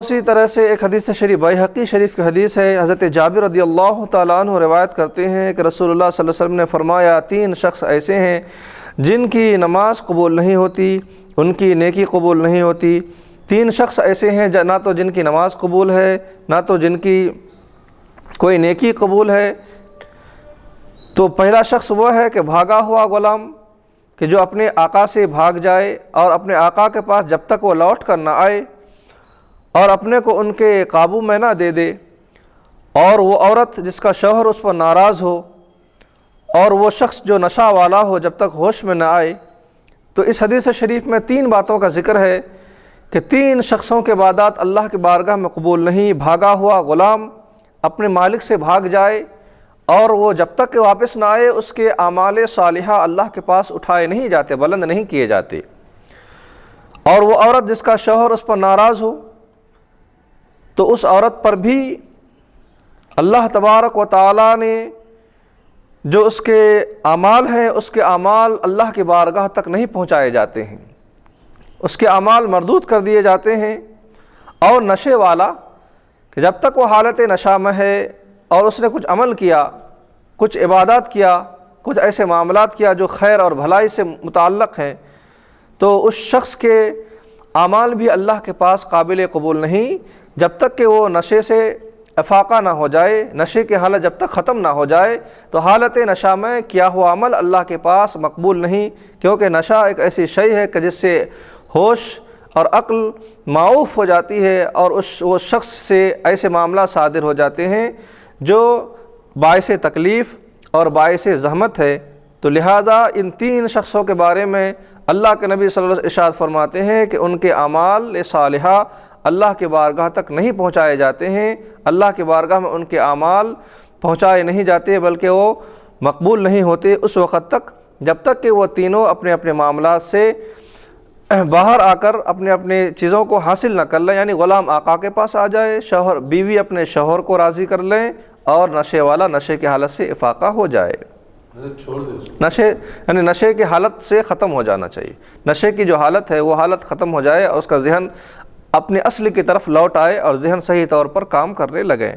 اسی طرح سے ایک حدیث شریف بیہقی شریف کی حدیث ہے، حضرت جابر رضی اللہ تعالیٰ عنہ روایت کرتے ہیں کہ رسول اللہ صلی اللہ علیہ وسلم نے فرمایا 3 شخص ایسے ہیں جن کی نماز قبول نہیں ہوتی، ان کی نیکی قبول نہیں ہوتی۔ 3 شخص ایسے ہیں نہ تو جن کی نماز قبول ہے، نہ تو جن کی کوئی نیکی قبول ہے۔ تو پہلا شخص وہ ہے کہ بھاگا ہوا غلام، کہ جو اپنے آقا سے بھاگ جائے اور اپنے آقا کے پاس جب تک وہ لوٹ کر نہ آئے اور اپنے کو ان کے قابو میں نہ دے دے، اور وہ عورت جس کا شوہر اس پر ناراض ہو، اور وہ شخص جو نشہ والا ہو جب تک ہوش میں نہ آئے۔ تو اس حدیث شریف میں 3 باتوں کا ذکر ہے کہ 3 شخصوں کے عبادات اللہ کی بارگاہ میں قبول نہیں۔ بھاگا ہوا غلام اپنے مالک سے بھاگ جائے اور وہ جب تک کہ واپس نہ آئے اس کے اعمال صالحہ اللہ کے پاس اٹھائے نہیں جاتے، بلند نہیں کیے جاتے۔ اور وہ عورت جس کا شوہر اس پر ناراض ہو، تو اس عورت پر بھی اللہ تبارک و تعالیٰ نے جو اس کے اعمال ہیں، اس کے اعمال اللہ کی بارگاہ تک نہیں پہنچائے جاتے ہیں، اس کے اعمال مردود کر دیے جاتے ہیں۔ اور نشے والا کہ جب تک وہ حالت نشہ میں ہے اور اس نے کچھ عمل کیا، کچھ عبادات کیا، کچھ ایسے معاملات کیا جو خیر اور بھلائی سے متعلق ہیں، تو اس شخص کے اعمال بھی اللہ کے پاس قابل قبول نہیں جب تک کہ وہ نشے سے افاقہ نہ ہو جائے، نشے کی حالت جب تک ختم نہ ہو جائے تو حالت نشہ میں کیا ہوا عمل اللہ کے پاس مقبول نہیں، کیونکہ نشہ ایک ایسی شے ہے کہ جس سے ہوش اور عقل معوف ہو جاتی ہے اور وہ شخص سے ایسے معاملات صادر ہو جاتے ہیں جو باعث تکلیف اور باعث زحمت ہے۔ تو لہٰذا ان 3 شخصوں کے بارے میں اللہ کے نبی صلی اللہ علیہ وسلم ارشاد فرماتے ہیں کہ ان کے اعمال صالحہ اللہ کے بارگاہ تک نہیں پہنچائے جاتے ہیں، اللہ کے بارگاہ میں ان کے اعمال پہنچائے نہیں جاتے بلکہ وہ مقبول نہیں ہوتے اس وقت تک جب تک کہ وہ تینوں اپنے اپنے معاملات سے باہر آ کر اپنے اپنے چیزوں کو حاصل نہ کر لیں، یعنی غلام آقا کے پاس آ جائے، شوہر بیوی اپنے شوہر کو راضی کر لیں، اور نشے والا نشے کی حالت سے افاقہ ہو جائے۔ نشے کی حالت سے ختم ہو جانا چاہیے، نشے کی جو حالت ہے وہ حالت ختم ہو جائے اور اس کا ذہن اپنے اصل کی طرف لوٹ آئے اور ذہن صحیح طور پر کام کرنے لگے۔